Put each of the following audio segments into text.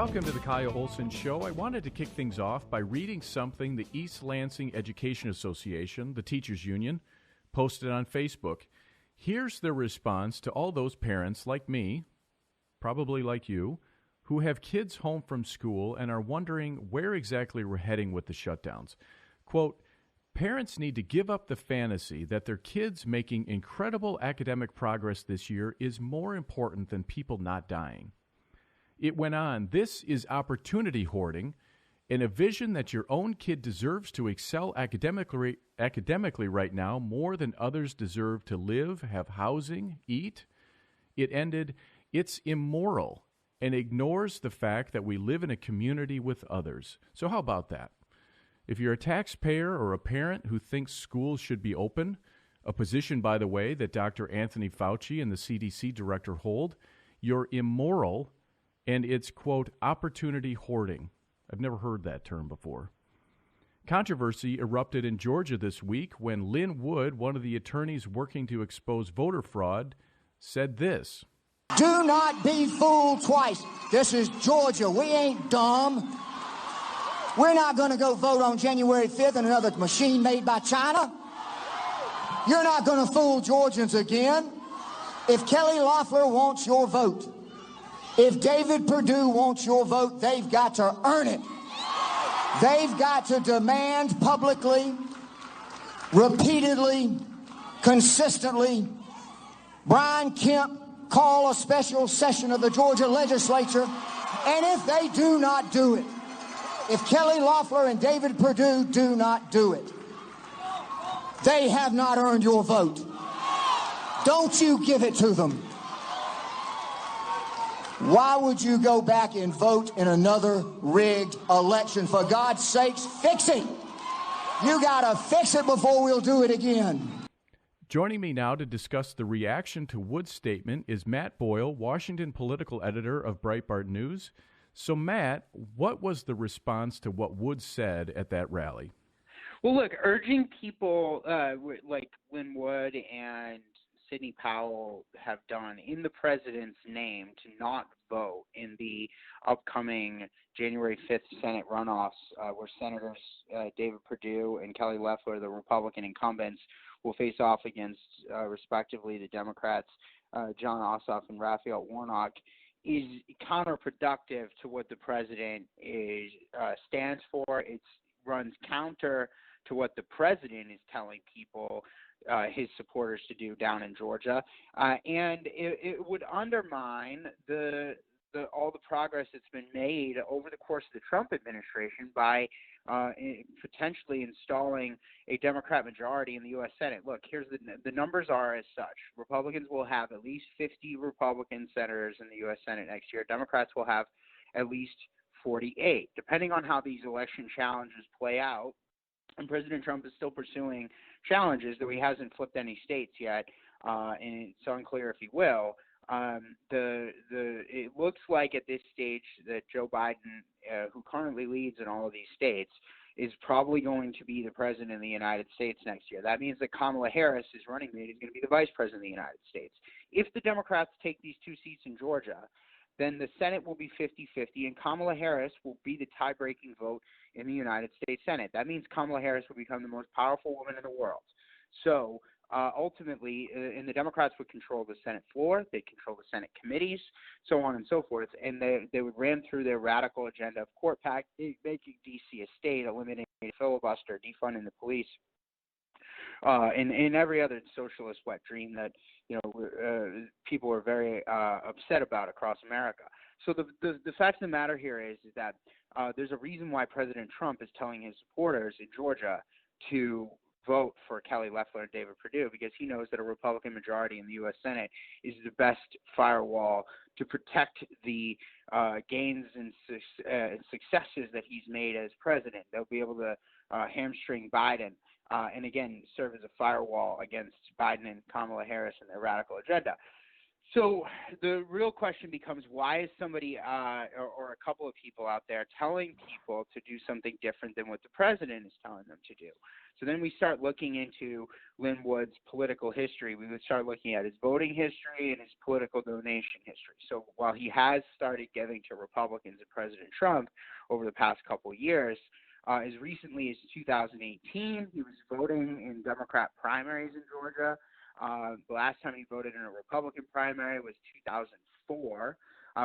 Welcome to the Kyle Olson Show. I wanted to kick things off by reading something the East Lansing Education Association, the teachers union, posted on Facebook. Here's their response to all those parents like me, probably like you, who have kids home from school and are wondering where exactly we're heading with the shutdowns. Quote, parents need to give up the fantasy that their kids making incredible academic progress this year is more important than people not dying. It went on, this is opportunity hoarding and a vision that your own kid deserves to excel academically right now more than others deserve to live, have housing, eat. It ended, it's immoral and ignores the fact that we live in a community with others. So how about that? If you're a taxpayer or a parent who thinks schools should be open, a position, by the way, that Dr. Anthony Fauci and the CDC director hold, you're immoral, and it's, quote, opportunity hoarding. I've never heard that term before. Controversy erupted in Georgia this week when Lynn Wood, one of the attorneys working to expose voter fraud, said this. Do not be fooled twice. This is Georgia. We ain't dumb. We're not going to go vote on January 5th in another machine made by China. You're not going to fool Georgians again. If Kelly Loeffler wants your vote, if David Perdue wants your vote, they've got to earn it. They've got to demand publicly, repeatedly, consistently, Brian Kemp call a special session of the Georgia legislature, and if they do not do it, if Kelly Loeffler and David Perdue do not do it, they have not earned your vote. Don't you give it to them. Why would you go back and vote in another rigged election? For God's sakes, fix it. You gotta fix it before we'll do it again. Joining me now to discuss the reaction to Wood's statement is Matt Boyle, Washington political editor of Breitbart News. So, Matt, what was the response to what Wood said at that rally? Well, look, urging people like Lynn Wood and Sidney Powell have done in the president's name to not vote in the upcoming January 5th Senate runoffs where Senators David Perdue and Kelly Loeffler, the Republican incumbents, will face off against, respectively, the Democrats Jon Ossoff and Raphael Warnock, is counterproductive to what the president stands for. It runs counter to what the president is telling people, his supporters, to do down in Georgia, and it would undermine all the progress that's been made over the course of the Trump administration by potentially installing a Democrat majority in the U.S. Senate. Look, here's the numbers are as such. Republicans will have at least 50 Republican senators in the U.S. Senate next year. Democrats will have at least 48. Depending on how these election challenges play out, and President Trump is still pursuing challenges, though he hasn't flipped any states yet, and it's unclear if he will. It looks like at this stage that Joe Biden, who currently leads in all of these states, is probably going to be the president of the United States next year. That means that Kamala Harris, his running mate, is going to be the vice president of the United States. If the Democrats take these two seats in Georgia, then the Senate will be 50-50, and Kamala Harris will be the tie-breaking vote in the United States Senate. That means Kamala Harris will become the most powerful woman in the world. So ultimately, and the Democrats would control the Senate floor, they'd control the Senate committees, so on and so forth, and they would ram through their radical agenda of court pact, making D.C. a state, eliminating filibuster, defunding the police, and every other socialist wet dream that people are very upset about across America. So the fact of the matter here is that there's a reason why President Trump is telling his supporters in Georgia to vote for Kelly Loeffler and David Perdue, because he knows that a Republican majority in the U.S. Senate is the best firewall to protect the gains and successes that he's made as president. They'll be able to hamstring Biden and, again, serve as a firewall against Biden and Kamala Harris and their radical agenda. So the real question becomes, why is somebody or a couple of people out there telling people to do something different than what the president is telling them to do? So then we start looking into Lin Wood's political history. We would start looking at his voting history and his political donation history. So while he has started giving to Republicans and President Trump over the past couple of years, as recently as 2018, he was voting in Democrat primaries in Georgia. The last time he voted in a Republican primary was 2004.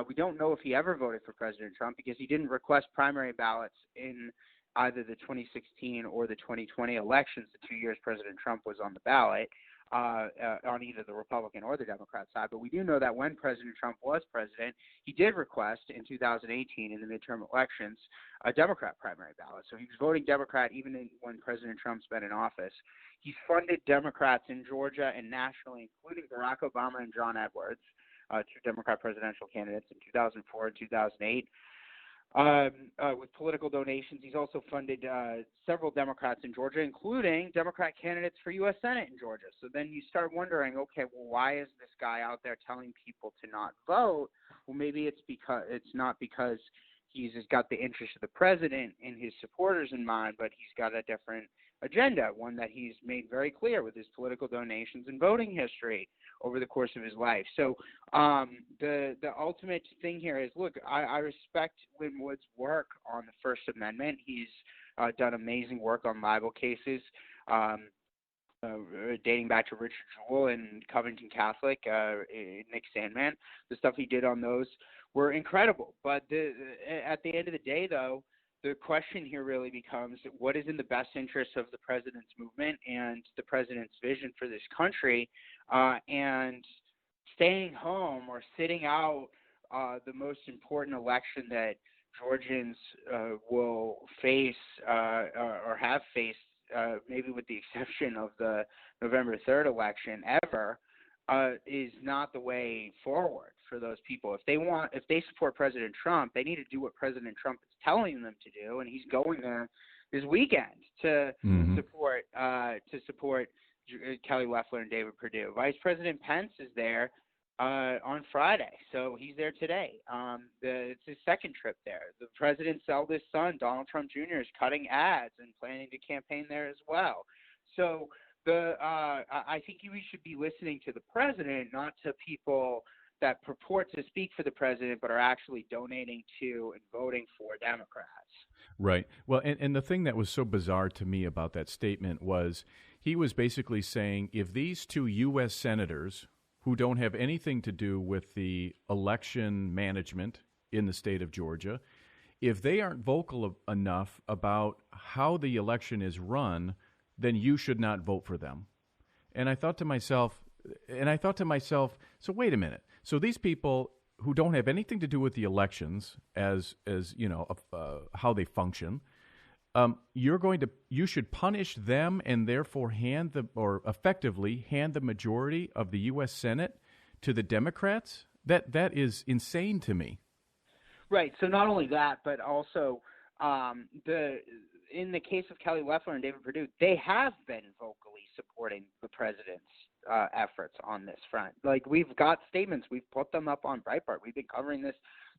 We don't know if he ever voted for President Trump because he didn't request primary ballots in either the 2016 or the 2020 elections, the 2 years President Trump was on the ballot, on either the Republican or the Democrat side. But we do know that when President Trump was president, he did request in 2018 in the midterm elections a Democrat primary ballot. So he was voting Democrat even when President Trump's been in office. He's funded Democrats in Georgia and nationally, including Barack Obama and John Edwards, two Democrat presidential candidates in 2004 and 2008. With political donations. He's also funded several Democrats in Georgia, including Democrat candidates for U.S. Senate in Georgia. So then you start wondering, okay, well, why is this guy out there telling people to not vote? Well, maybe it's not because he's got the interest of the president and his supporters in mind, but he's got a different agenda, one that he's made very clear with his political donations and voting history over the course of his life. So the ultimate thing here is, look, I respect Lin Wood's work on the First Amendment. He's done amazing work on libel cases dating back to Richard Jewell and Covington Catholic, Nick Sandmann. The stuff he did on those were incredible. But at the end of the day, though, the question here really becomes, what is in the best interest of the president's movement and the president's vision for this country, and staying home or sitting out the most important election that Georgians will face or have faced, maybe with the exception of the November 3rd election ever, is not the way forward for those people. If they support President Trump, they need to do what President Trump is telling them to do, and he's going there this weekend to support Kelly Loeffler and David Perdue. Vice President Pence is there on Friday, so he's there today. It's his second trip there. The president's eldest son, Donald Trump Jr., is cutting ads and planning to campaign there as well. So I think we should be listening to the president, not to people that purport to speak for the president but are actually donating to and voting for Democrats. Right. Well, and the thing that was so bizarre to me about that statement was he was basically saying, if these two U.S. senators who don't have anything to do with the election management in the state of Georgia, if they aren't vocal enough about how the election is run, then you should not vote for them. And I thought to myself, so wait a minute. So these people who don't have anything to do with the elections, as you know, how they function, you should punish them and therefore effectively hand the majority of the U.S. Senate to the Democrats? That is insane to me. Right. So not only that, but also in the case of Kelly Loeffler and David Perdue, they have been vocally supporting the president's efforts on this front. Like, we've got statements. We've put them up on Breitbart. We've been covering this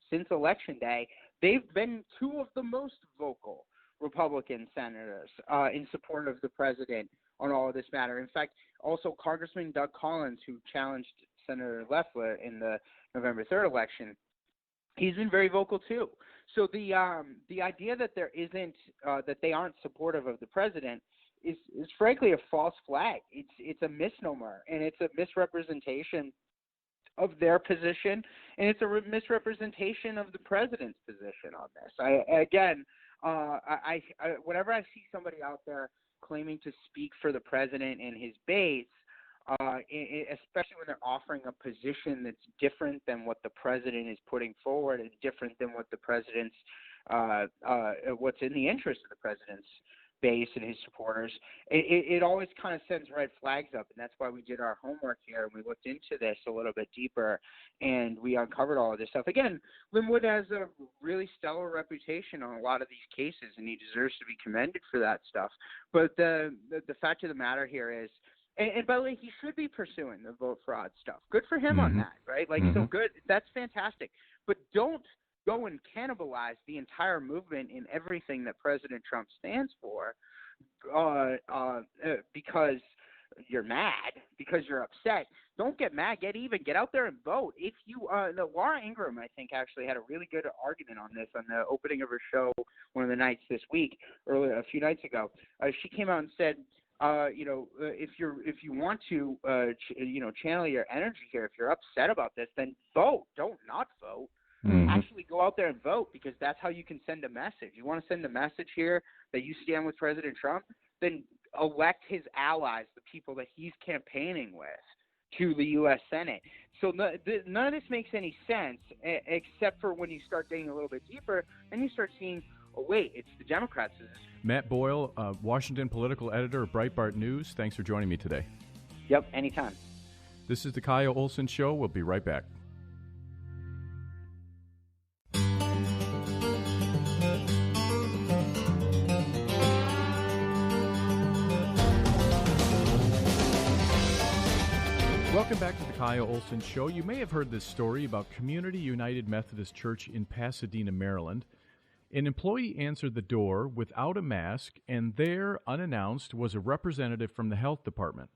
since Election Day. They've been two of the most vocal Republican senators in support of the president on all of this matter. In fact, also Congressman Doug Collins, who challenged Senator Loeffler in the November 3rd election, he's been very vocal too. So the idea that there isn't that they aren't supportive of the president is frankly a false flag. It's a misnomer, and it's a misrepresentation of their position, and it's a misrepresentation of the president's position on this. Whenever I see somebody out there claiming to speak for the president and his base, especially when they're offering a position that's different than what the president is putting forward and different than what the president's what's in the interest of the president's base and his supporters, it always kind of sends red flags up, and that's why we did our homework here and we looked into this a little bit deeper, and we uncovered all of this stuff. Again, Lin Wood has a really stellar reputation on a lot of these cases, and he deserves to be commended for that stuff. But the fact of the matter here is, And by the way, he should be pursuing the vote fraud stuff. Good for him on Mm-hmm. that, right? Like, Mm-hmm. so good. That's fantastic. But don't go and cannibalize the entire movement in everything that President Trump stands for because you're mad, because you're upset. Don't get mad. Get even. Get out there and vote. If you, Laura Ingraham, I think, actually had a really good argument on this on the opening of her show one of the nights this week, a few nights ago. She came out and said, if you want to, channel your energy here, if you're upset about this, then vote. Don't not vote. Mm-hmm. Actually go out there and vote, because that's how you can send a message. You want to send a message here that you stand with President Trump, then elect his allies, the people that he's campaigning with, to the U.S. Senate. So none of this makes any sense, except for when you start digging a little bit deeper, and you start seeing, oh, wait, it's the Democrats. Matt Boyle, Washington political editor of Breitbart News. Thanks for joining me today. Yep, anytime. This is the Kyle Olson Show. We'll be right back. Welcome back to the Kyle Olson Show. You may have heard this story about Community United Methodist Church in Pasadena, Maryland. An employee answered the door without a mask, and there, unannounced, was a representative from the health department.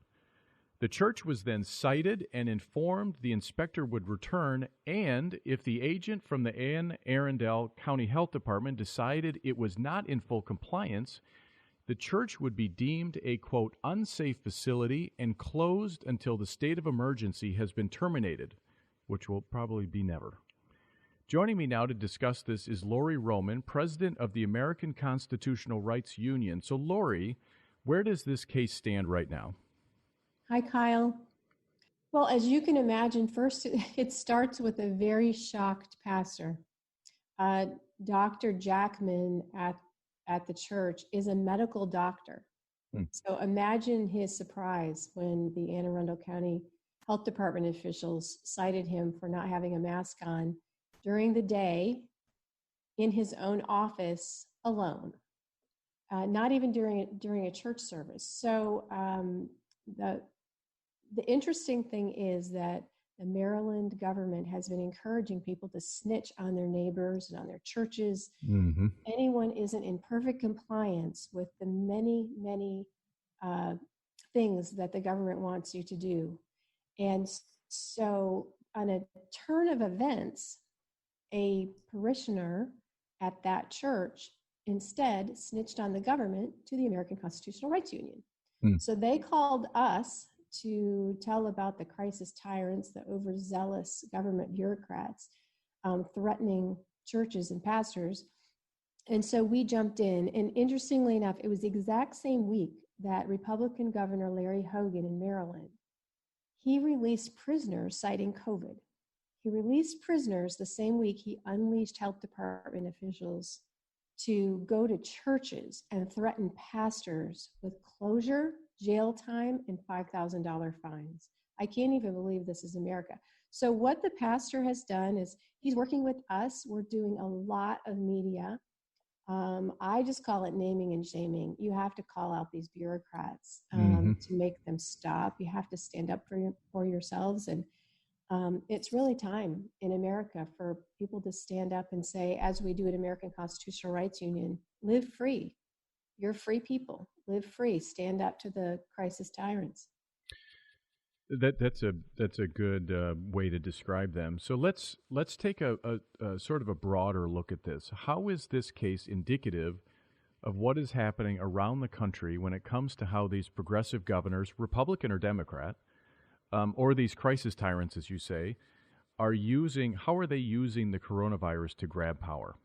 The church was then cited and informed the inspector would return, and if the agent from the Anne Arundel County Health Department decided it was not in full compliance, the church would be deemed a, quote, unsafe facility and closed until the state of emergency has been terminated, which will probably be never. Joining me now to discuss this is Lori Roman, president of the American Constitutional Rights Union. So, Lori, where does this case stand right now? Hi, Kyle. Well, as you can imagine, first it starts with a very shocked pastor. Dr. Jackman at the church is a medical doctor. So imagine his surprise when the Anne Arundel County Health Department officials cited him for not having a mask on during the day in his own office alone, not even during a church service. So the interesting thing is that the Maryland government has been encouraging people to snitch on their neighbors and on their churches. Mm-hmm. Anyone isn't in perfect compliance with the many, many things that the government wants you to do. And so on a turn of events, a parishioner at that church instead snitched on the government to the American Constitutional Rights Union. So they called us to tell about the crisis tyrants, the overzealous government bureaucrats threatening churches and pastors. And so we jumped in. And interestingly enough, it was the exact same week that Republican Governor Larry Hogan in Maryland, he released prisoners citing COVID. He released prisoners the same week he unleashed health department officials to go to churches and threaten pastors with closure, jail time, and $5,000 fines. I can't even believe this is America. So what the pastor has done is he's working with us. We're doing a lot of media. I just call it naming and shaming. You have to call out these bureaucrats to make them stop. You have to stand up for yourselves. And it's really time in America for people to stand up and say, as we do at American Constitutional Rights Union, live free. You're free people. Live free. Stand up to the crisis tyrants. That's a good way to describe them. So let's take a sort of a broader look at this. How is this case indicative of what is happening around the country when it comes to how these progressive governors, Republican or Democrat, or these crisis tyrants, as you say, how are they using the coronavirus to grab power?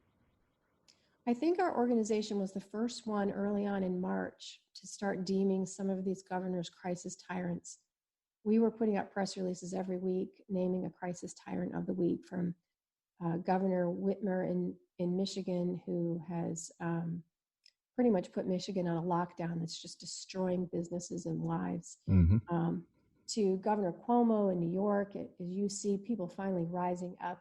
I think our organization was the first one early on in March to start deeming some of these governors crisis tyrants. We were putting out press releases every week naming a crisis tyrant of the week, from Governor Whitmer in Michigan, who has pretty much put Michigan on a lockdown that's just destroying businesses and lives, to Governor Cuomo in New York, as you see people finally rising up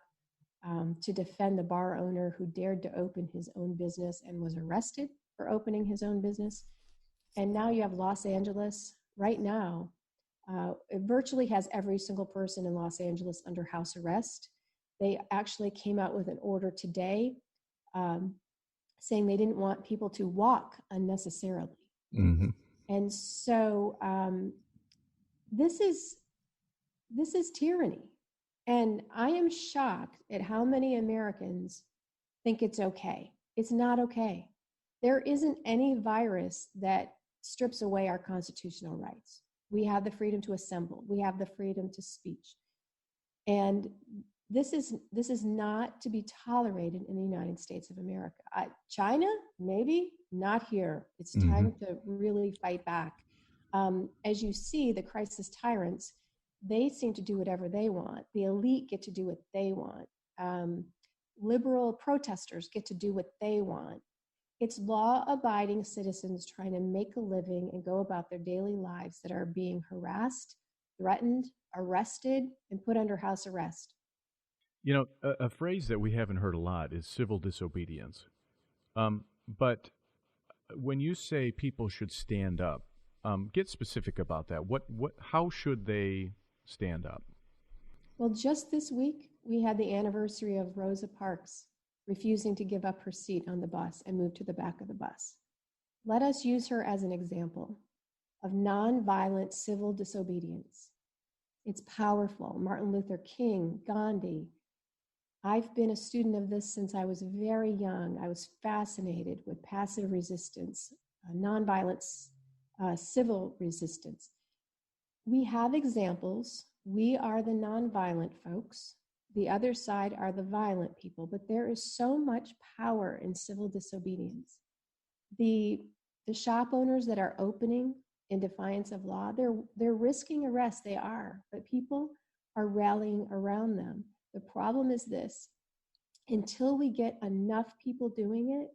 to defend the bar owner who dared to open his own business and was arrested for opening his own business. And now you have Los Angeles right now It virtually has every single person in Los Angeles under house arrest. They actually came out with an order today saying they didn't want people to walk unnecessarily. Mm-hmm. And so this is tyranny. And I am shocked at how many Americans think it's okay. It's not okay. There isn't any virus that strips away our constitutional rights. We have the freedom to assemble. We have the freedom to speech. And this is not to be tolerated in the United States of America. China, maybe, not here. It's time to really fight back. As you see, the crisis tyrants, they seem to do whatever they want. The elite get to do what they want. Liberal protesters get to do what they want. It's law-abiding citizens trying to make a living and go about their daily lives that are being harassed, threatened, arrested, and put under house arrest. You know, a phrase that we haven't heard a lot is civil disobedience. But when you say people should stand up, get specific about that. How should they stand up? Well, just this week, we had the anniversary of Rosa Parks refusing to give up her seat on the bus and move to the back of the bus. Let us use her as an example of nonviolent civil disobedience. It's powerful. Martin Luther King, Gandhi. I've been a student of this since I was very young. I was fascinated with passive resistance, nonviolent civil resistance. We have examples. We are the nonviolent folks. The other side are the violent people, but there is so much power in civil disobedience. The shop owners that are opening in defiance of law, they're risking arrest, they are, but people are rallying around them. The problem is this: until we get enough people doing it,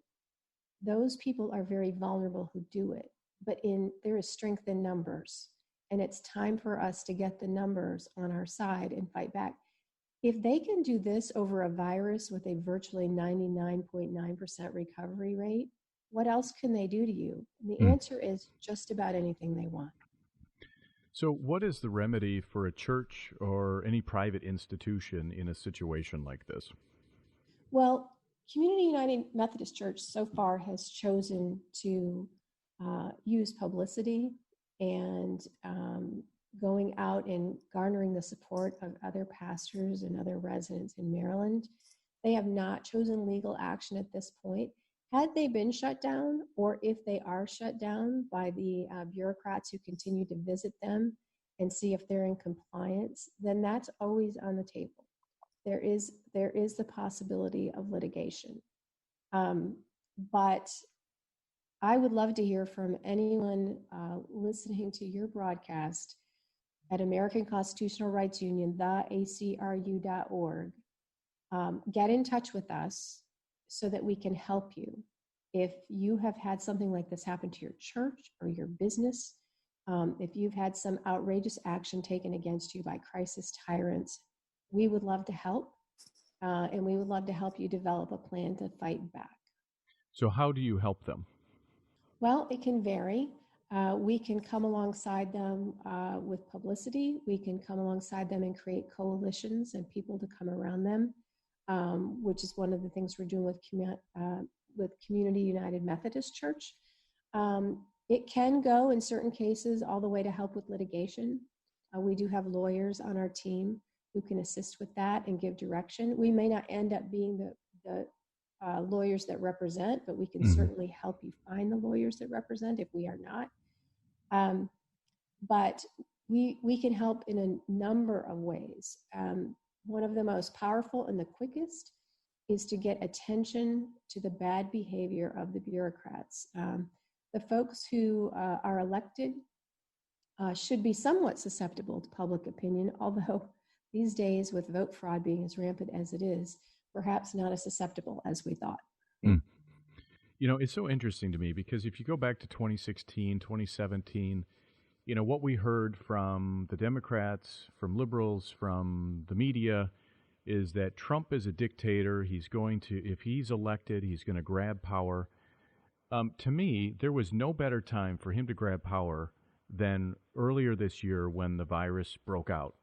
those people are very vulnerable who do it. But there is strength in numbers, and it's time for us to get the numbers on our side and fight back. If they can do this over a virus with a virtually 99.9% recovery rate, what else can they do to you? And the answer is just about anything they want. So what is the remedy for a church or any private institution in a situation like this? Well, Community United Methodist Church so far has chosen to use publicity and going out and garnering the support of other pastors and other residents in Maryland. They have not chosen legal action at this point. Had they been shut down, or if they are shut down by the bureaucrats who continue to visit them and see if they're in compliance, then that's always on the table. There is the possibility of litigation. But I would love to hear from anyone listening to your broadcast at American Constitutional Rights Union, theacru.org. Get in touch with us so that we can help you. If you have had something like this happen to your church or your business, if you've had some outrageous action taken against you by crisis tyrants, we would love to help, and we would love to help you develop a plan to fight back. So how do you help them? Well, it can vary. We can come alongside them with publicity. We can come alongside them and create coalitions and people to come around them, which is one of the things we're doing with Community United Methodist Church. It can go, in certain cases, all the way to help with litigation. We do have lawyers on our team who can assist with that and give direction. We may not end up being the lawyers that represent, but we can certainly help you find the lawyers that represent if we are not. But we can help in a number of ways. One of the most powerful and the quickest is to get attention to the bad behavior of the bureaucrats. The folks who are elected should be somewhat susceptible to public opinion, although these days, with vote fraud being as rampant as it is, perhaps not as susceptible as we thought. You know, it's so interesting to me because if you go back to 2016, 2017, you know, what we heard from the Democrats, from liberals, from the media is that Trump is a dictator. He's going to, if he's elected, he's going to grab power. To me, there was no better time for him to grab power than earlier this year when the virus broke out.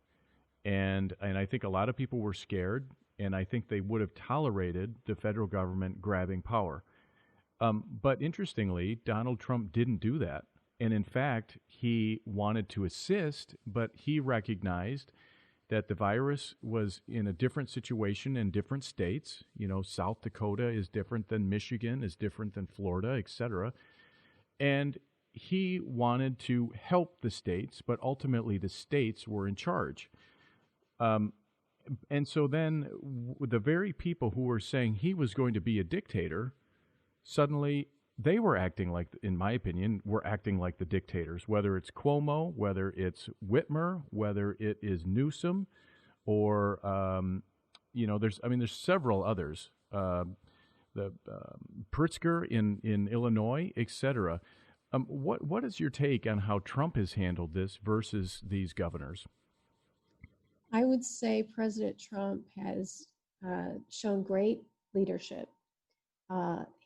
And I think a lot of people were scared, and I think they would have tolerated the federal government grabbing power. But interestingly, Donald Trump didn't do that. And in fact, he wanted to assist, but he recognized that the virus was in a different situation in different states. You know, South Dakota is different than Michigan, is different than Florida, et cetera. And he wanted to help the states, but ultimately the states were in charge. And so then the very people who were saying he was going to be a dictator, suddenly they were acting like, in my opinion, were acting like the dictators, whether it's Cuomo, whether it's Whitmer, whether it is Newsom, or, there's several others, Pritzker in Illinois, et cetera. What is your take on how Trump has handled this versus these governors? I would say President Trump has shown great leadership.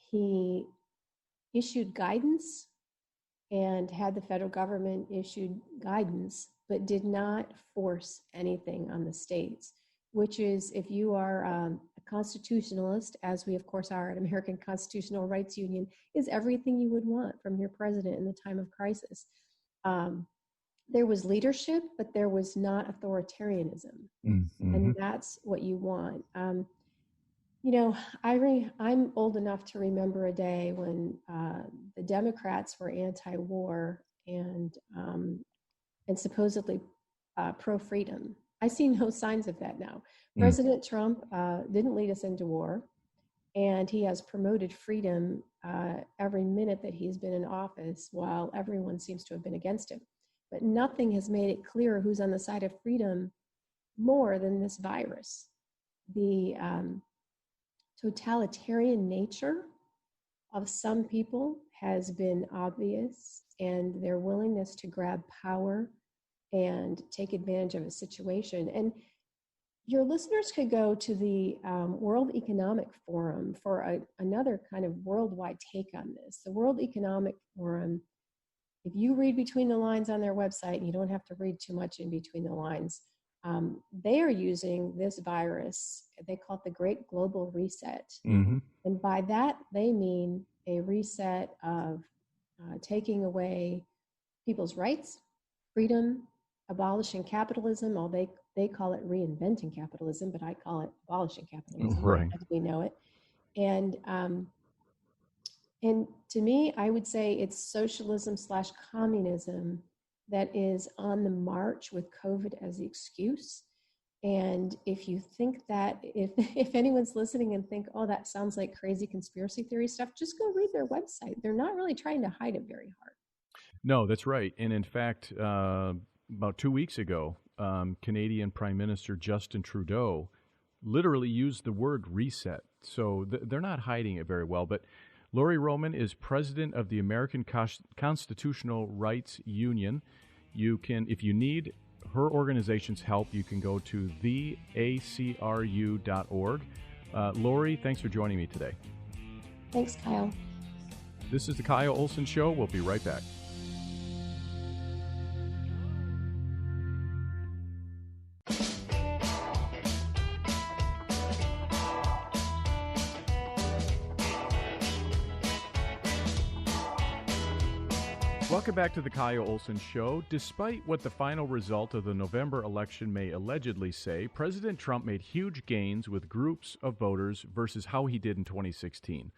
He issued guidance and had the federal government issued guidance, but did not force anything on the states, which is, if you are a constitutionalist, as we of course are at American Constitutional Rights Union, is everything you would want from your president in the time of crisis. There was leadership, but there was not authoritarianism. Mm-hmm. And that's what you want. I'm old enough to remember a day when the Democrats were anti-war and supposedly pro-freedom. I see no signs of that now. President Trump didn't lead us into war, and he has promoted freedom every minute that he's been in office, while everyone seems to have been against him. But nothing has made it clear who's on the side of freedom more than this virus. The totalitarian nature of some people has been obvious, and their willingness to grab power and take advantage of a situation. And your listeners could go to the World Economic Forum for another kind of worldwide take on this. The World Economic Forum, if you read between the lines on their website, and you don't have to read too much in between the lines, they are using this virus, they call it the Great Global Reset. Mm-hmm. And by that, they mean a reset of taking away people's rights, freedom, abolishing capitalism. Well, they call it reinventing capitalism, but I call it abolishing capitalism, right, as we know it. And to me, I would say it's socialism/communism that is on the march with COVID as the excuse. And if you think that, if anyone's listening and think, oh, that sounds like crazy conspiracy theory stuff, just go read their website. They're not really trying to hide it very hard. No, that's right. And in fact, about 2 weeks ago, Canadian Prime Minister Justin Trudeau literally used the word reset. So they're not hiding it very well. But Lori Roman is president of the American Constitutional Rights Union. You can, if you need her organization's help, you can go to theacru.org. Lori, thanks for joining me today. Thanks, Kyle. This is the Kyle Olson Show. We'll be right back. Welcome back to the Kyle Olson Show. Despite what the final result of the November election may allegedly say, President Trump made huge gains with groups of voters versus how he did in 2016.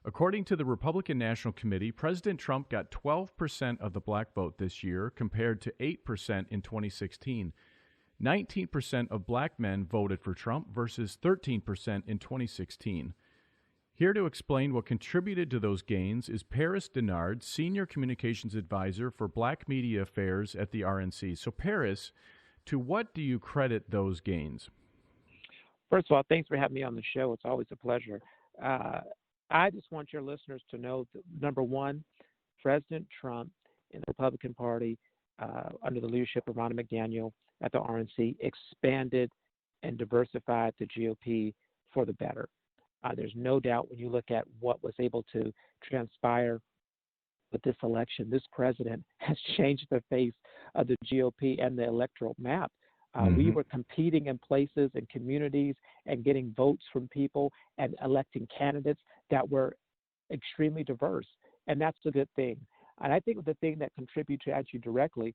According to the Republican National Committee, President Trump got 12% of the black vote this year compared to 8% in 2016. 19% of black men voted for Trump versus 13% in 2016. Here to explain what contributed to those gains is Paris Denard, Senior Communications Advisor for Black Media Affairs at the RNC. So, Paris, to what do you credit those gains? First of all, thanks for having me on the show. It's always a pleasure. I just want your listeners to know that, number one, President Trump and the Republican Party, under the leadership of Ronna McDaniel at the RNC, expanded and diversified the GOP for the better. There's no doubt when you look at what was able to transpire with this election. This president has changed the face of the GOP and the electoral map. We were competing in places and communities and getting votes from people and electing candidates that were extremely diverse, and that's a good thing. And I think the thing that contributes to actually directly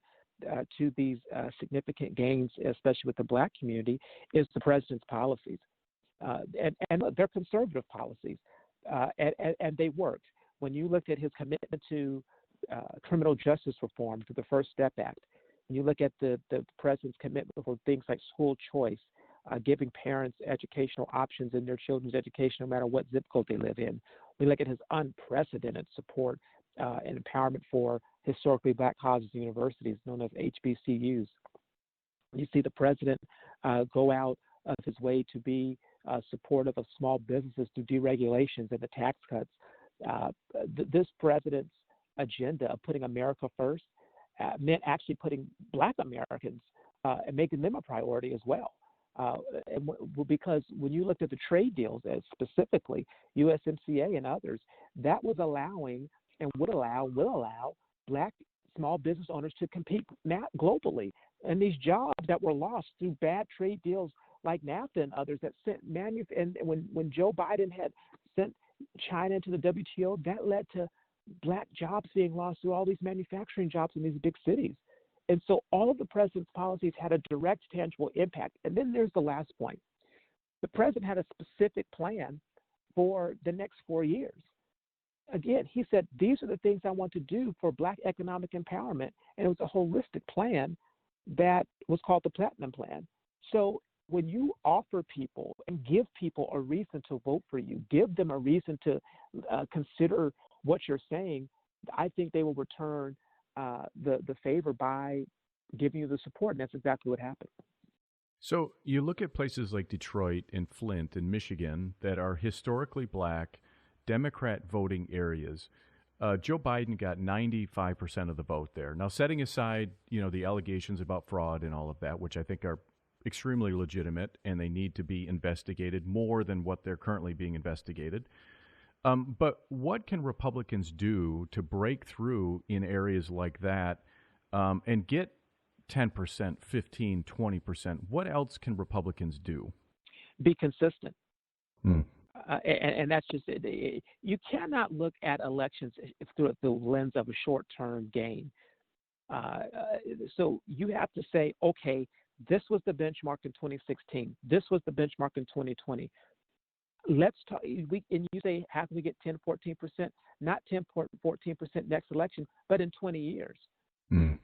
to these significant gains, especially with the Black community, is the president's policies. And look, they're conservative policies, and they worked. When you look at his commitment to criminal justice reform through the First Step Act, when you look at the president's commitment for things like school choice, giving parents educational options in their children's education no matter what zip code they live in, we look at his unprecedented support and empowerment for historically Black colleges and universities known as HBCUs. You see the president go out of his way to be supportive of small businesses through deregulations and the tax cuts. This president's agenda of putting America first meant actually putting Black Americans and making them a priority as well. Because when you looked at the trade deals, as specifically USMCA and others, that was allowing and will allow Black small business owners to compete globally. And these jobs that were lost through bad trade deals like NAFTA and others that sent and when Joe Biden had sent China into the WTO, that led to Black jobs being lost through all these manufacturing jobs in these big cities. And so all of the president's policies had a direct, tangible impact. And then there's the last point. The president had a specific plan for the next 4 years. Again, he said, these are the things I want to do for Black economic empowerment. And it was a holistic plan that was called the Platinum Plan. So when you offer people and give people a reason to vote for you, give them a reason to consider what you're saying, I think they will return the favor by giving you the support. And that's exactly what happened. So you look at places like Detroit and Flint and Michigan that are historically Black, Democrat voting areas. Joe Biden got 95% of the vote there. Now, setting aside, the allegations about fraud and all of that, which I think are extremely legitimate and they need to be investigated more than what they're currently being investigated. But what can Republicans do to break through in areas like that and get 10%, 15, 20%? What else can Republicans do? Be consistent. And that's just it. You cannot look at elections through the lens of a short-term gain. So you have to say, okay, this was the benchmark in 2016. This was the benchmark in 2020. Let's talk. And you say, how can we get 10, 14%? Not 10, 14% next election, but in 20 years. And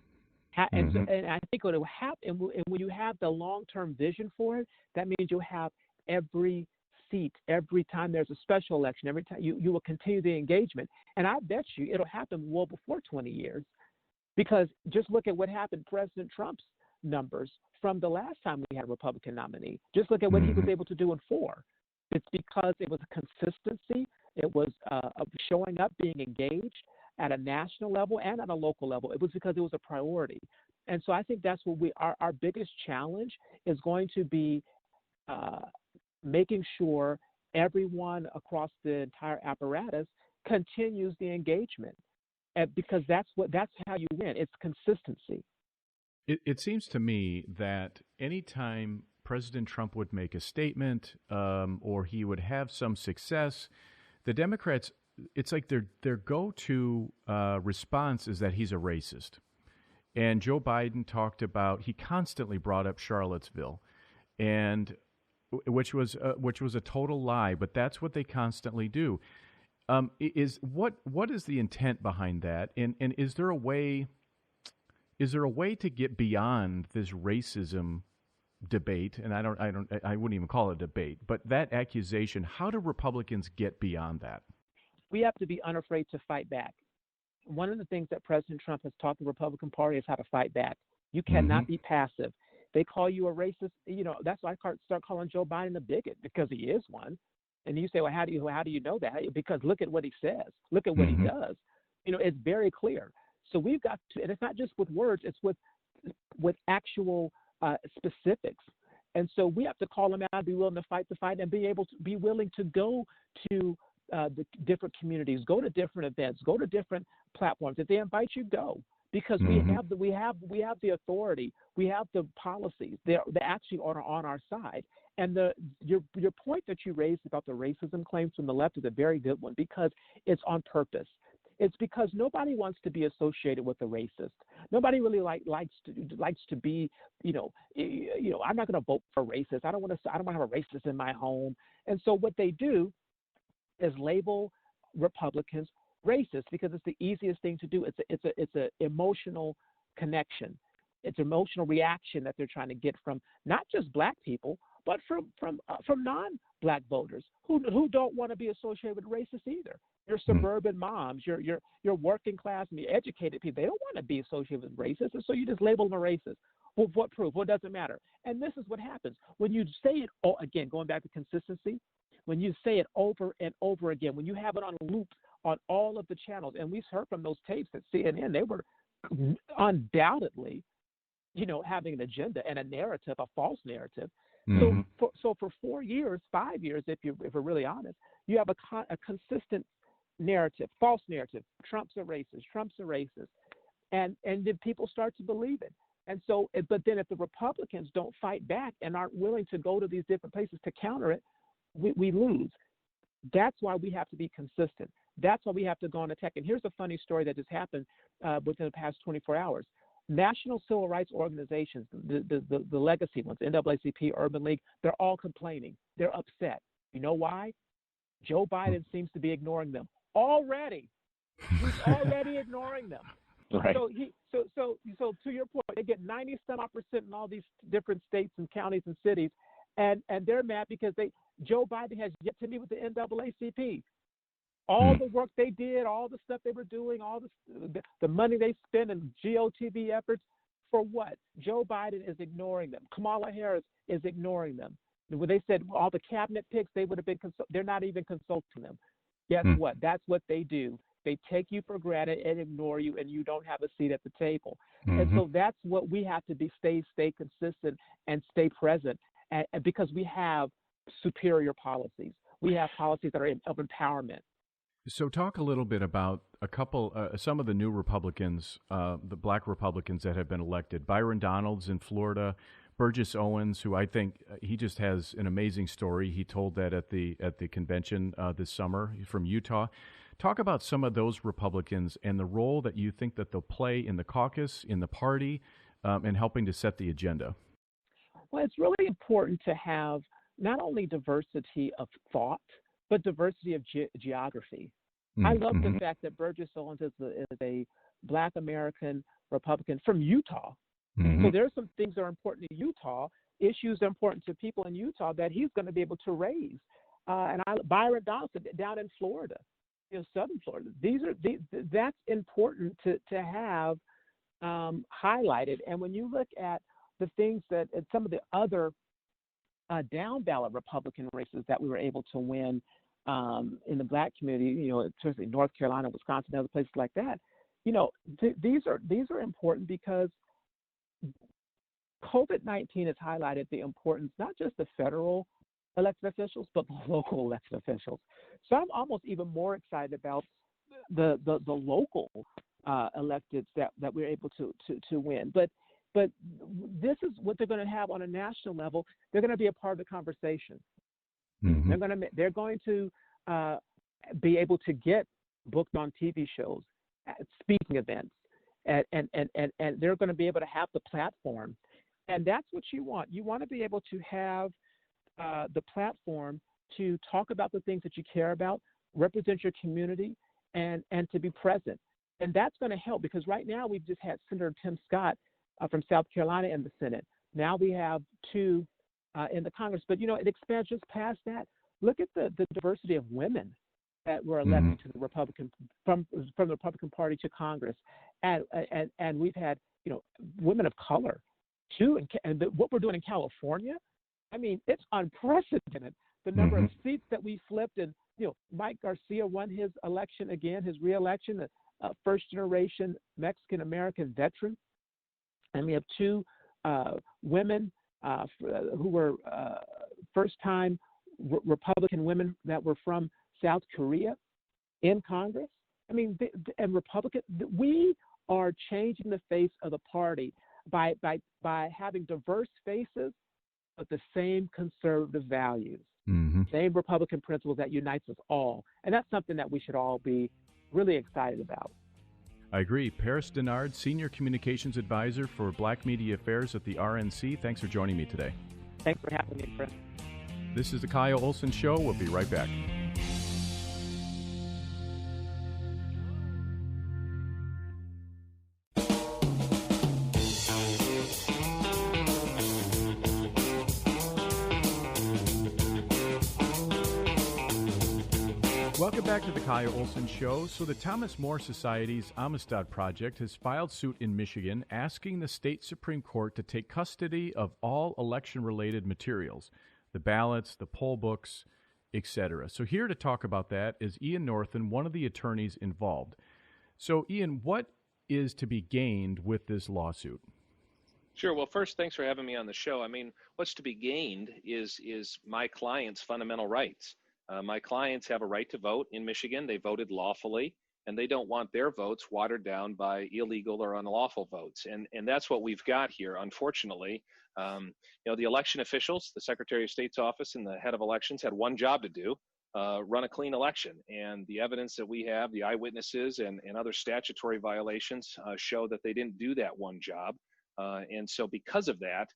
I think what will happen, and when you have the long-term vision for it, that means you'll have every seat every time there's a special election. Every time you will continue the engagement, and I bet you it'll happen well before 20 years, because just look at what happened. President Trump's numbers from the last time we had a Republican nominee. Just look at what he was able to do in 4. It's because it was a consistency. It was showing up, being engaged at a national level and at a local level. It was because it was a priority. And so I think that's what our biggest challenge is going to be making sure everyone across the entire apparatus continues the engagement, because that's how you win. It's consistency. It seems to me that anytime President Trump would make a statement or he would have some success, the Democrats, it's like their go-to response is that he's a racist. And Joe Biden he constantly brought up Charlottesville, and which was a total lie, but that's what they constantly do. What is the intent behind that? And is there a way to get beyond this racism debate? And I wouldn't even call it a debate, but that accusation, how do Republicans get beyond that? We have to be unafraid to fight back. One of the things that President Trump has taught the Republican Party is how to fight back. You cannot be passive. They call you a racist. That's why I start calling Joe Biden a bigot, because he is one. And you say, well, how do you know that? Because look at what he says. Look at what he does. It's very clear. So we've got to, and it's not just with words, it's with actual specifics. And so we have to call him out, be willing to fight the fight, and be willing to go to the different communities, go to different events, go to different platforms. If they invite you, go, because we have the authority, we have the policies. They actually are on our side. And your point that you raised about the racism claims from the left is a very good one, because it's on purpose. It's because nobody wants to be associated with a racist. Nobody really likes to be, I'm not going to vote for a racist. I don't want to have a racist in my home. And so what they do is label Republicans racist, because it's the easiest thing to do. It's a emotional connection. It's emotional reaction that they're trying to get from not just black people, but from non-black voters who don't want to be associated with racists either. Your suburban moms, your working class and the educated people, they don't want to be associated with racists, and so you just label them a racist. Well, what proof? What doesn't matter? And this is what happens when you say it. Again, going back to consistency, when you say it over and over again, when you have it on a loop on all of the channels, and we've heard from those tapes at CNN, they were undoubtedly, having an agenda and a narrative, a false narrative. So for 4 years, 5 years, if we're really honest, you have a consistent narrative, false narrative. Trump's a racist, and then people start to believe it. And so, but then if the Republicans don't fight back and aren't willing to go to these different places to counter it, we lose. That's why we have to be consistent. That's why we have to go on attack. And here's a funny story that just happened within the past 24 hours. National civil rights organizations, the legacy ones, NAACP, Urban League, they're all complaining. They're upset. You know why? Joe Biden seems to be ignoring them already. He's already ignoring them. Right. So to your point, they get 90-some-odd% in all these different states and counties and cities, and they're mad because Joe Biden has yet to meet with the NAACP. All the work they did, all the stuff they were doing, all the money they spent in GOTV efforts, for what? Joe Biden is ignoring them. Kamala Harris is ignoring them. When they said all the cabinet picks, they would have been they're not even consulting them. Guess what? That's what they do. They take you for granted and ignore you, and you don't have a seat at the table. And so that's what we have to be: stay consistent and stay present, and because we have superior policies. We have policies that are of empowerment. So talk a little bit about some of the new Republicans, the black Republicans that have been elected. Byron Donalds in Florida, Burgess Owens, who I think he just has an amazing story. He told that at the convention this summer from Utah. Talk about some of those Republicans and the role that you think that they'll play in the caucus, in the party, and helping to set the agenda. Well, it's really important to have not only diversity of thought, but diversity of geography. I love the fact that Burgess Owens is a Black American Republican from Utah. So there's some things that are important to Utah, issues that are important to people in Utah that he's going to be able to raise. Byron Donaldson down in Florida, southern Florida. That's important to have highlighted. And when you look at the things that some of the other down ballot Republican races that we were able to win in the black community, especially North Carolina, Wisconsin, other places like that, these are important because COVID-19 has highlighted the importance, not just the federal elected officials, but the local elected officials. So I'm almost even more excited about the local electeds that we're able to win. But this is what they're going to have on a national level. They're going to be a part of the conversation. They're going to be able to get booked on TV shows, at speaking events, and they're going to be able to have the platform. And that's what you want. You want to be able to have the platform to talk about the things that you care about, represent your community, and to be present. And that's going to help because right now we've just had Senator Tim Scott from South Carolina in the Senate. Now we have two in the Congress. But, it expands just past that. Look at the diversity of women that were elected to the Republican from the Republican Party to Congress. And we've had, women of color too. And what we're doing in California, I mean, it's unprecedented. The number of seats that we flipped, and, Mike Garcia won his election again, his reelection, a first-generation Mexican-American veteran. And we have two women who were first-time Republican women that were from South Korea in Congress. I mean, and Republican, we are changing the face of the party by having diverse faces, but the same conservative values, same Republican principles that unites us all. And that's something that we should all be really excited about. I agree. Paris Denard, Senior Communications Advisor for Black Media Affairs at the RNC. Thanks for joining me today. Thanks for having me, Chris. This is the Kyle Olson Show. We'll be right back. Welcome back to the Kyle Olson Show. So the Thomas More Society's Amistad Project has filed suit in Michigan asking the state Supreme Court to take custody of all election-related materials, the ballots, the poll books, etc. So here to talk about that is Ian Northen, one of the attorneys involved. So Ian, what is to be gained with this lawsuit? Sure. Well, first, thanks for having me on the show. I mean, what's to be gained is my clients' fundamental rights. My clients have a right to vote in Michigan. They voted lawfully, and they don't want their votes watered down by illegal or unlawful votes. And that's what we've got here, unfortunately. The election officials, the Secretary of State's office and the head of elections had one job to do, run a clean election. And the evidence that we have, the eyewitnesses and other statutory violations show that they didn't do that one job. And so because of that,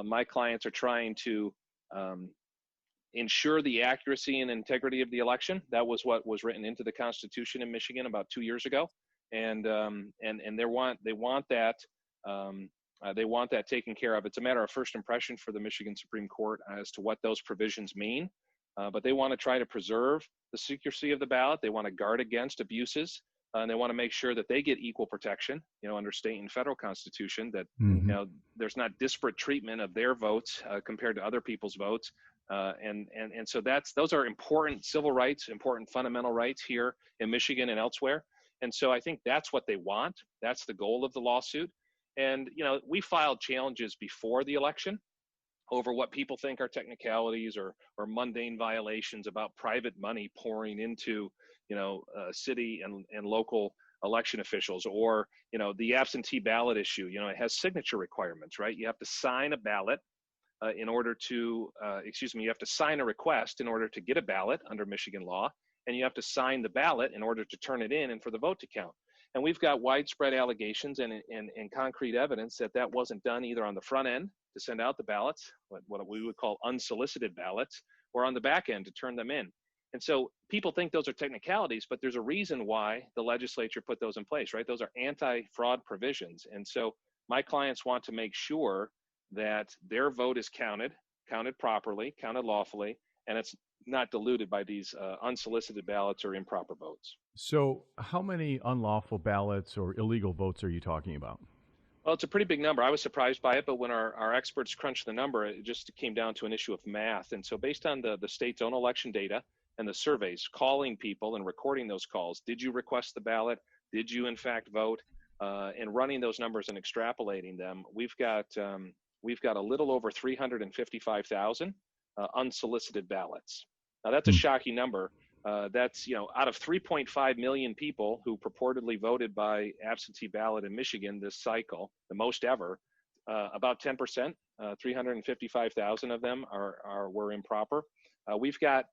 my clients are trying to ensure the accuracy and integrity of the election. That was what was written into the Constitution in Michigan about 2 years ago, and they want that taken care of. It's a matter of first impression for the Michigan Supreme Court as to what those provisions mean, but they want to try to preserve the secrecy of the ballot. They want to guard against abuses, and they want to make sure that they get equal protection, under state and federal constitution. That there's not disparate treatment of their votes compared to other people's votes. And so those are important civil rights, important fundamental rights here in Michigan and elsewhere. And so I think that's what they want. That's the goal of the lawsuit. And, we filed challenges before the election over what people think are technicalities or mundane violations about private money pouring into, city and local election officials, or, the absentee ballot issue. It has signature requirements, right? You have to sign a ballot. You have to sign a request in order to get a ballot under Michigan law, and you have to sign the ballot in order to turn it in and for the vote to count. And we've got widespread allegations and concrete evidence that wasn't done either on the front end to send out the ballots, what we would call unsolicited ballots, or on the back end to turn them in. And so people think those are technicalities, but there's a reason why the legislature put those in place, right? Those are anti-fraud provisions. And so my clients want to make sure that their vote is counted properly, counted lawfully, and it's not diluted by these unsolicited ballots or improper votes. So how many unlawful ballots or illegal votes are you talking about? Well, it's a pretty big number. I was surprised by it, but when our experts crunched the number, it just came down to an issue of math. And so based on the state's own election data and the surveys, calling people and recording those calls, did you request the ballot? Did you in fact vote? And running those numbers and extrapolating them, we've got a little over 355,000 unsolicited ballots. Now that's a shocking number. That's out of 3.5 million people who purportedly voted by absentee ballot in Michigan this cycle, the most ever. About 10%, 355,000 of them were improper. We've got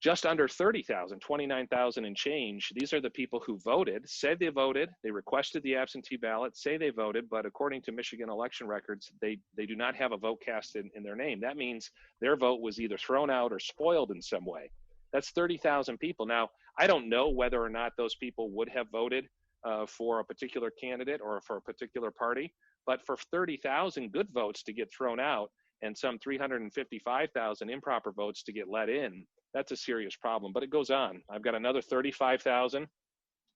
just under 30,000, 29,000 and change. These are the people who voted, said they voted, they requested the absentee ballot, say they voted, but according to Michigan election records, they do not have a vote cast in their name. That means their vote was either thrown out or spoiled in some way. That's 30,000 people. Now, I don't know whether or not those people would have voted for a particular candidate or for a particular party, but for 30,000 good votes to get thrown out and some 355,000 improper votes to get let in, that's a serious problem. But it goes on. I've got another 35,000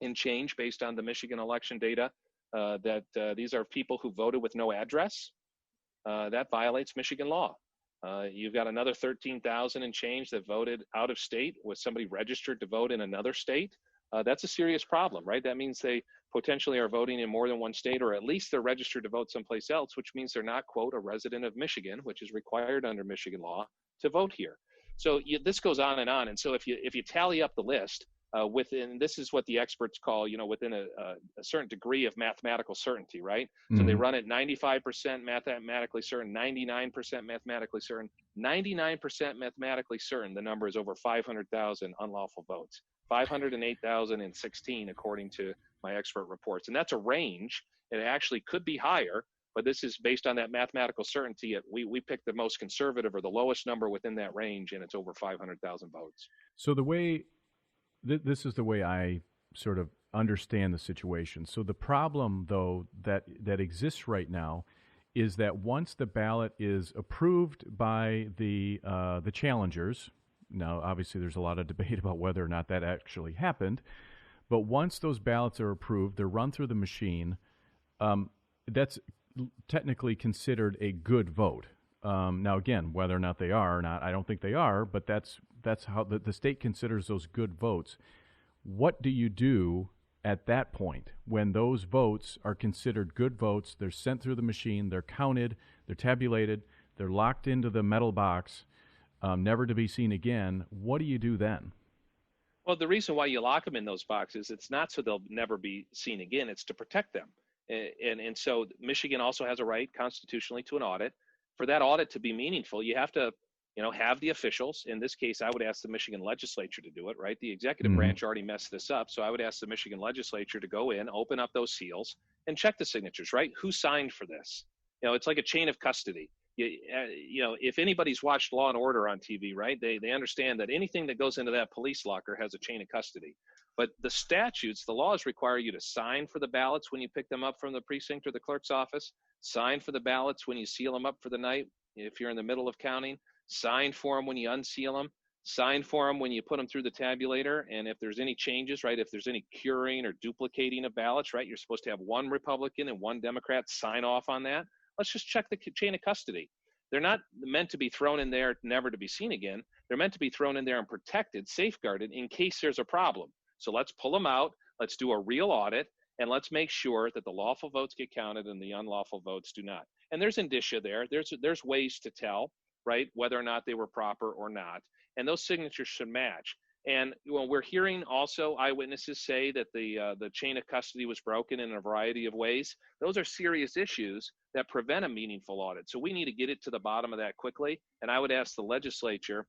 in change based on the Michigan election data these are people who voted with no address. That violates Michigan law. You've got another 13,000 and change that voted out of state with somebody registered to vote in another state. That's a serious problem, right? That means they potentially are voting in more than one state, or at least they're registered to vote someplace else, which means they're not, quote, a resident of Michigan, which is required under Michigan law to vote here. So this goes on. And so if you tally up the list, within, this is what the experts call, within a certain degree of mathematical certainty, right? So they run it 95% mathematically certain, 99% mathematically certain, 99% mathematically certain. The number is over 500,000 unlawful votes, 508,016 according to my expert reports, and that's a range. It actually could be higher, but this is based on that mathematical certainty. We picked the most conservative or the lowest number within that range, and it's over 500,000 votes. So the way this is the way I sort of understand the situation. So the problem, though, that exists right now is that once the ballot is approved by the challengers, now obviously there's a lot of debate about whether or not that actually happened, but once those ballots are approved, they're run through the machine. That's technically considered a good vote. Now, again, whether or not they are or not, I don't think they are, but that's how the state considers those good votes. What do you do at that point when those votes are considered good votes? They're sent through the machine, they're counted, they're tabulated, they're locked into the metal box, never to be seen again. What do you do then? Well, the reason why you lock them in those boxes, it's not so they'll never be seen again, it's to protect them. And so Michigan also has a right constitutionally to an audit. For that audit to be meaningful, you have to have the officials. In this case, I would ask the Michigan legislature to do it, right? The executive branch already messed this up. So I would ask the Michigan legislature to go in, open up those seals, and check the signatures, right? Who signed for this? It's like a chain of custody. If anybody's watched Law and Order on TV, right, they understand that anything that goes into that police locker has a chain of custody. But the statutes, the laws require you to sign for the ballots when you pick them up from the precinct or the clerk's office, sign for the ballots when you seal them up for the night, if you're in the middle of counting, sign for them when you unseal them, sign for them when you put them through the tabulator, and if there's any changes, right, if there's any curing or duplicating of ballots, right, you're supposed to have one Republican and one Democrat sign off on that. Let's just check the chain of custody. They're not meant to be thrown in there never to be seen again. They're meant to be thrown in there and protected, safeguarded in case there's a problem. So let's pull them out, let's do a real audit, and let's make sure that the lawful votes get counted and the unlawful votes do not. And there's indicia there. There's ways to tell, right, whether or not they were proper or not. And those signatures should match. And we're hearing also eyewitnesses say that the chain of custody was broken in a variety of ways. Those are serious issues that prevent a meaningful audit. So we need to get it to the bottom of that quickly. And I would ask the legislature,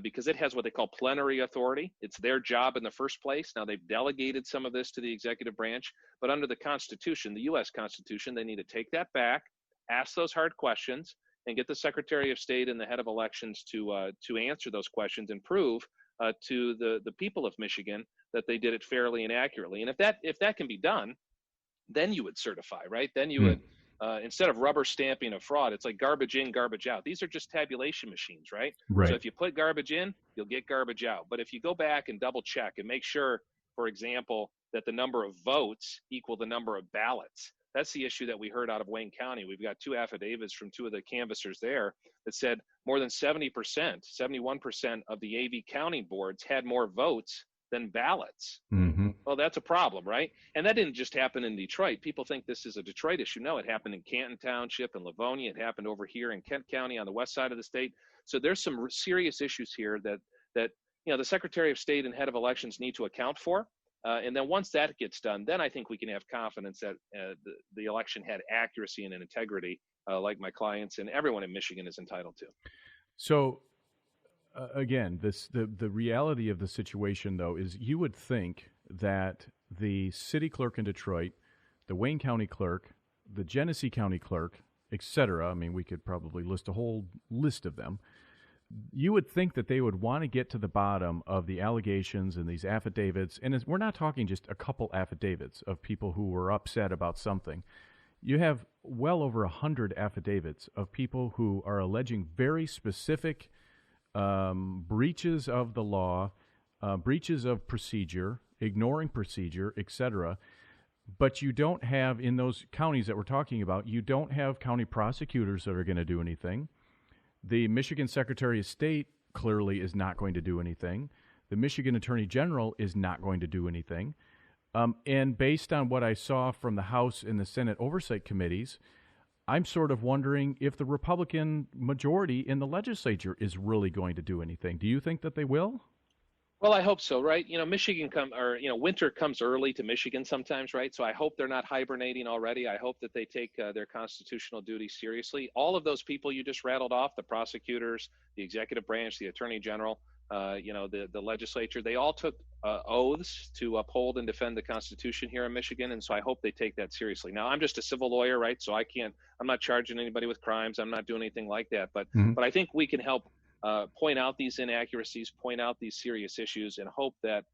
because it has what they call plenary authority. It's their job in the first place. Now they've delegated some of this to the executive branch, but under the Constitution, the U.S. Constitution, they need to take that back, ask those hard questions, and get the Secretary of State and the head of elections to answer those questions and prove to the people of Michigan that they did it fairly and accurately. And if that can be done, then you would certify, right? Then you would, instead of rubber stamping a fraud, it's like garbage in, garbage out. These are just tabulation machines, right? So if you put garbage in, you'll get garbage out. But if you go back and double check and make sure, for example, that the number of votes equal the number of ballots, that's the issue that we heard out of Wayne County. We've got two affidavits from two of the canvassers there that said more than 70%, 71% of the AV counting boards had more votes than ballots. Well, that's a problem, right? And that didn't just happen in Detroit. People think this is a Detroit issue. No, it happened in Canton Township and Livonia. It happened over here in Kent County on the west side of the state. So there's some serious issues here that the Secretary of State and head of elections need to account for. And then once that gets done, then I think we can have confidence that the election had accuracy and integrity, like my clients and everyone in Michigan is entitled to. So, again, the reality of the situation, though, is you would think that the city clerk in Detroit, the Wayne County clerk, the Genesee County clerk, et cetera, I mean, we could probably list a whole list of them, you would think that they would want to get to the bottom of the allegations and these affidavits. And we're not talking just a couple affidavits of people who were upset about something. You have well over 100 affidavits of people who are alleging very specific breaches of the law, breaches of procedure, ignoring procedure, etc. But you don't have, in those counties that we're talking about, you don't have county prosecutors that are going to do anything. The Michigan Secretary of State clearly is not going to do anything. The Michigan Attorney General is not going to do anything. And based on what I saw from the House and the Senate oversight committees, I'm sort of wondering if the Republican majority in the legislature is really going to do anything. Do you think that they will? Well, I hope so, right? Winter comes early to Michigan sometimes, right? So I hope they're not hibernating already. I hope that they take their constitutional duty seriously. All of those people you just rattled off, the prosecutors, the executive branch, the attorney general, the legislature, they all took oaths to uphold and defend the Constitution here in Michigan. And so I hope they take that seriously. Now, I'm just a civil lawyer, right? So I'm not charging anybody with crimes. I'm not doing anything like that. But I think we can help point out these inaccuracies, point out these serious issues, and hope that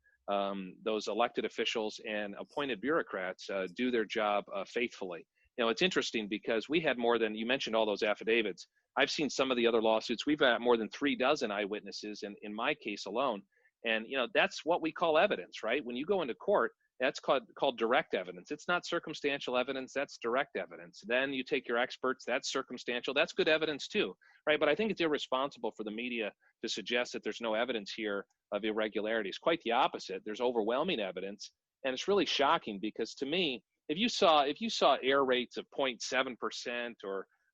those elected officials and appointed bureaucrats do their job faithfully. It's interesting because we had more than, you mentioned all those affidavits. I've seen some of the other lawsuits. We've got more than 36 eyewitnesses in my case alone. And, that's what we call evidence, right? When you go into court, that's called direct evidence. It's not circumstantial evidence. That's direct evidence. Then you take your experts. That's circumstantial. That's good evidence too, right? But I think it's irresponsible for the media to suggest that there's no evidence here of irregularities. Quite the opposite. There's overwhelming evidence, and it's really shocking because to me, if you saw error rates of 0.7%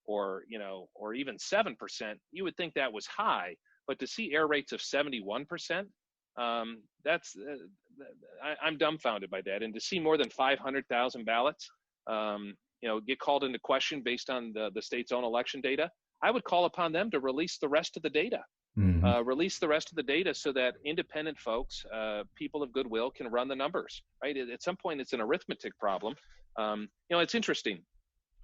or even 7%, you would think that was high. But to see error rates of 71%. I'm dumbfounded by that. And to see more than 500,000 ballots, get called into question based on the state's own election data, I would call upon them to release the rest of the data. Release the rest of the data so that independent folks, people of goodwill, can run the numbers, right? At some point, it's an arithmetic problem. It's interesting.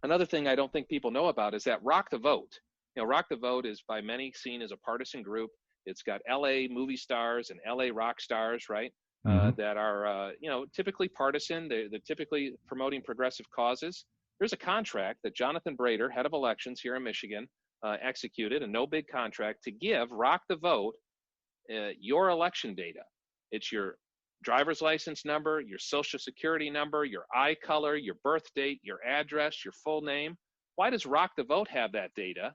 Another thing I don't think people know about is that Rock the Vote. Rock the Vote is by many seen as a partisan group. It's got LA movie stars and LA rock stars, right? That are, typically partisan. They're typically promoting progressive causes. There's a contract that Jonathan Brader, head of elections here in Michigan, executed, a no bid contract to give Rock the Vote your election data. It's your driver's license number, your social security number, your eye color, your birth date, your address, your full name. Why does Rock the Vote have that data?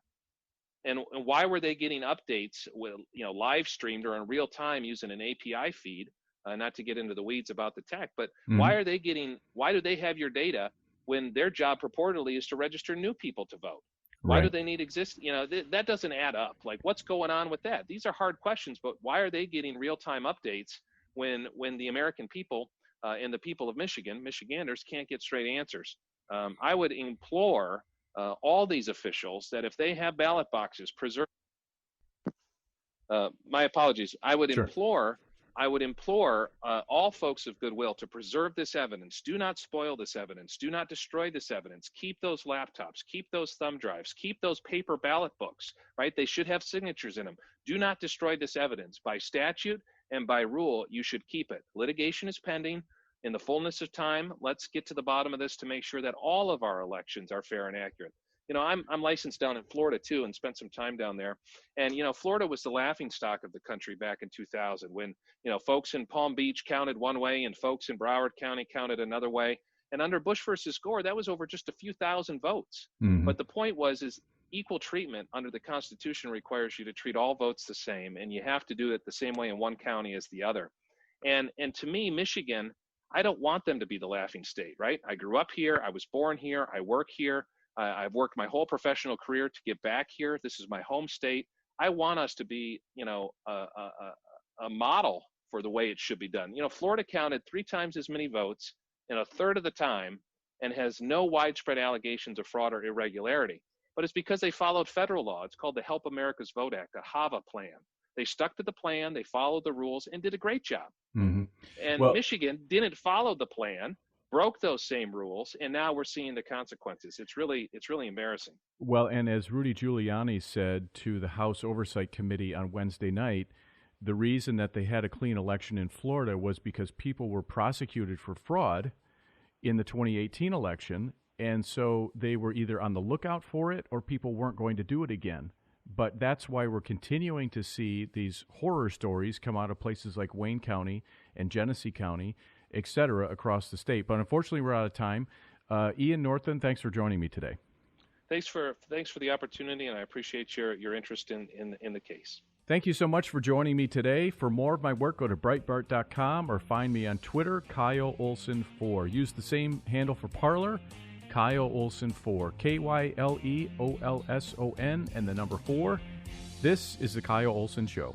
And why were they getting updates with, live streamed or in real time using an API feed? Not to get into the weeds about the tech, but why do they have your data when their job purportedly is to register new people to vote? Why do they need that doesn't add up. Like, what's going on with that? These are hard questions, but why are they getting real-time updates when the American people and the people of Michiganders can't get straight answers? I would implore all these officials that if they have ballot boxes preserved, my apologies. I would implore all folks of goodwill to preserve this evidence. Do not spoil this evidence. Do not destroy this evidence. Keep those laptops. Keep those thumb drives. Keep those paper ballot books, right? They should have signatures in them. Do not destroy this evidence. By statute and by rule, you should keep it. Litigation is pending. In the fullness of time, let's get to the bottom of this to make sure that all of our elections are fair and accurate. I'm licensed down in Florida too and spent some time down there. And, Florida was the laughingstock of the country back in 2000 when, folks in Palm Beach counted one way and folks in Broward County counted another way. And under Bush versus Gore, that was over just a few thousand votes. But the point is equal treatment under the Constitution requires you to treat all votes the same. And you have to do it the same way in one county as the other. And to me, Michigan, I don't want them to be the laughing state, right? I grew up here. I was born here. I work here. I've worked my whole professional career to get back here. This is my home state. I want us to be, a model for the way it should be done. Florida counted 3 times as many votes in a third of the time and has no widespread allegations of fraud or irregularity. But it's because they followed federal law. It's called the Help America's Vote Act, the HAVA plan. They stuck to the plan, they followed the rules, and did a great job. And Michigan didn't follow the plan, broke those same rules, and now we're seeing the consequences. It's really embarrassing. Well, and as Rudy Giuliani said to the House Oversight Committee on Wednesday night, the reason that they had a clean election in Florida was because people were prosecuted for fraud in the 2018 election, and so they were either on the lookout for it or people weren't going to do it again. But that's why we're continuing to see these horror stories come out of places like Wayne County and Genesee County, et cetera, across the state. But unfortunately, we're out of time. Ian Norton, thanks for joining me today. Thanks for the opportunity, and I appreciate your interest in the case. Thank you so much for joining me today. For more of my work, go to Breitbart.com or find me on Twitter, Kyle Olson 4. Use the same handle for Parler, Kyle Olson 4, KYLEOLSON, and the number 4. This is the Kyle Olson Show.